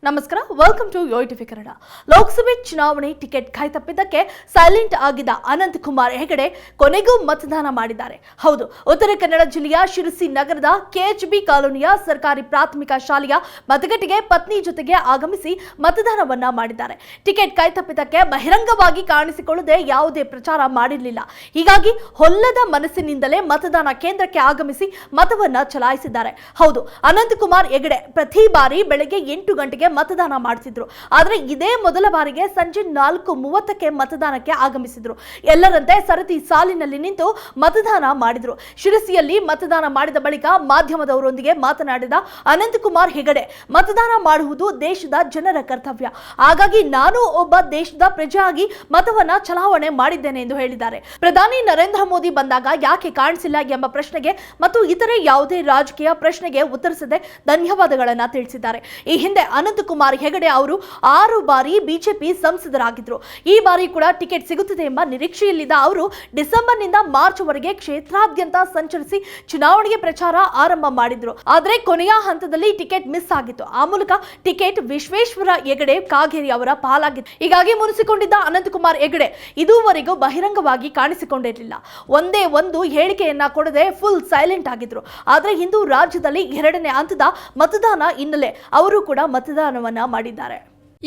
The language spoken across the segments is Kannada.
ನಮಸ್ಕಾರ, ವೆಲ್ಕಮ್ ಟು ಯೋಟಿವಿ ಕನ್ನಡ. ಲೋಕಸಭೆ ಚುನಾವಣೆ ಟಿಕೆಟ್ ಕೈತಪ್ಪಿದ್ದಕ್ಕೆ ಸೈಲೆಂಟ್ ಆಗಿದ್ದ ಅನಂತ್ ಕುಮಾರ್ ಹೆಗಡೆ ಕೊನೆಗೂ ಮತದಾನ ಮಾಡಿದ್ದಾರೆ. ಹೌದು, ಉತ್ತರ ಕನ್ನಡ ಜಿಲ್ಲೆಯ ಶಿರಸಿ ನಗರದ ಕೆಎಚ್ಬಿ ಕಾಲೋನಿಯ ಸರ್ಕಾರಿ ಪ್ರಾಥಮಿಕ ಶಾಲೆಯ ಮತಗಟ್ಟೆಗೆ ಪತ್ನಿ ಜೊತೆಗೆ ಆಗಮಿಸಿ ಮತದಾನವನ್ನ ಮಾಡಿದ್ದಾರೆ. ಟಿಕೆಟ್ ಕೈತಪ್ಪಿದ್ದಕ್ಕೆ ಬಹಿರಂಗವಾಗಿ ಕಾಣಿಸಿಕೊಳ್ಳದೆ ಯಾವುದೇ ಪ್ರಚಾರ ಮಾಡಿರಲಿಲ್ಲ. ಹೀಗಾಗಿ ಹೊಲ್ಲದ ಮನಸ್ಸಿನಿಂದಲೇ ಮತದಾನ ಕೇಂದ್ರಕ್ಕೆ ಆಗಮಿಸಿ ಮತವನ್ನ ಚಲಾಯಿಸಿದ್ದಾರೆ. ಹೌದು, ಅನಂತ್ ಕುಮಾರ್ ಹೆಗಡೆ ಪ್ರತಿ ಬಾರಿ ಬೆಳಗ್ಗೆ 8 ಗಂಟೆಗೆ ಮತದಾನ ಮಾಡಿಸಿದ್ರು. ಆದ್ರೆ ಇದೇ ಮೊದಲ ಬಾರಿಗೆ ಸಂಜೆ 4:30ಕ್ಕೆ ಮತದಾನಕ್ಕೆ ಆಗಮಿಸಿದ್ರು. ಎಲ್ಲರಂತೆ ಸರತಿ ಸಾಲಿನಲ್ಲಿ ನಿಂತು ಮತದಾನ ಮಾಡಿದ್ರು. ಶಿರಸಿಯಲ್ಲಿ ಮತದಾನ ಮಾಡಿದ ಬಳಿಕ ಮಾಧ್ಯಮದವರೊಂದಿಗೆ ಮಾತನಾಡಿದ ಅನಂತ್ ಕುಮಾರ್ ಹೆಗಡೆ, ಮತದಾನ ಮಾಡುವುದು ದೇಶದ ಜನರ ಕರ್ತವ್ಯ. ಹಾಗಾಗಿ ನಾನು ಒಬ್ಬ ದೇಶದ ಪ್ರಜೆಯಾಗಿ ಮತವನ್ನ ಚಲಾವಣೆ ಮಾಡಿದ್ದೇನೆ ಎಂದು ಹೇಳಿದ್ದಾರೆ. ಪ್ರಧಾನಿ ನರೇಂದ್ರ ಮೋದಿ ಬಂದಾಗ ಯಾಕೆ ಕಾಣಿಸಿಲ್ಲ ಎಂಬ ಪ್ರಶ್ನೆಗೆ ಮತ್ತು ಇತರೆ ಯಾವುದೇ ರಾಜಕೀಯ ಪ್ರಶ್ನೆಗೆ ಉತ್ತರಿಸದೆ ಧನ್ಯವಾದಗಳನ್ನ ತಿಳಿಸಿದ್ದಾರೆ. ಈ ಹಿಂದೆ ಅನಂತ್ ಕುಮಾರ್ ಹೆಗಡೆ ಅವರು 6 ಬಾರಿ ಬಿಜೆಪಿ ಸಂಸದರಾಗಿದ್ರು. ಈ ಬಾರಿ ಕೂಡ ಟಿಕೆಟ್ ಸಿಗುತ್ತದೆ ಎಂಬ ನಿರೀಕ್ಷೆಯಲ್ಲಿದ್ದ ಅವರು ಡಿಸೆಂಬರ್ನಿಂದ ಮಾರ್ಚ್ ವರೆಗೆ ಕ್ಷೇತ್ರಾದ್ಯಂತ ಸಂಚರಿಸಿ ಚುನಾವಣೆಗೆ ಪ್ರಚಾರ ಆರಂಭ ಮಾಡಿದ್ರು. ಆದ್ರೆ ಕೊನೆಯ ಹಂತದಲ್ಲಿ ಟಿಕೆಟ್ ಮಿಸ್ ಆಗಿತ್ತು. ಆ ಮೂಲಕ ಟಿಕೆಟ್ ವಿಶ್ವೇಶ್ವರ ಹೆಗಡೆ ಕಾಗೇರಿ ಅವರ ಪಾಲಾಗಿತ್ತು. ಹೀಗಾಗಿ ಮುನಿಸಿಕೊಂಡಿದ್ದ ಅನಂತ್ ಕುಮಾರ್ ಹೆಗಡೆ ಇದುವರೆಗೂ ಬಹಿರಂಗವಾಗಿ ಕಾಣಿಸಿಕೊಂಡಿರಲಿಲ್ಲ. ಒಂದೇ ಒಂದು ಹೇಳಿಕೆಯನ್ನ ಕೊಡದೆ ಫುಲ್ ಸೈಲೆಂಟ್ ಆಗಿದ್ರು. ಆದ್ರೆ ಇಂದು ರಾಜ್ಯದಲ್ಲಿ 2ನೇ ಹಂತದ ಮತದಾನ ಹಿನ್ನೆಲೆ ಅವರು ಕೂಡ ಮತದಾನವನ್ನ ಮಾಡಿದ್ದಾರೆ.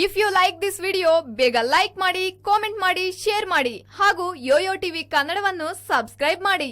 If you like this video ಬೇಗ ಲೈಕ್ ಮಾಡಿ, ಕಾಮೆಂಟ್ ಮಾಡಿ, ಶೇರ್ ಮಾಡಿ ಹಾಗೂ ಯೋಯೋ ಟಿವಿ ಕನ್ನಡವನ್ನು ಸಬ್ಸ್ಕ್ರೈಬ್ ಮಾಡಿ.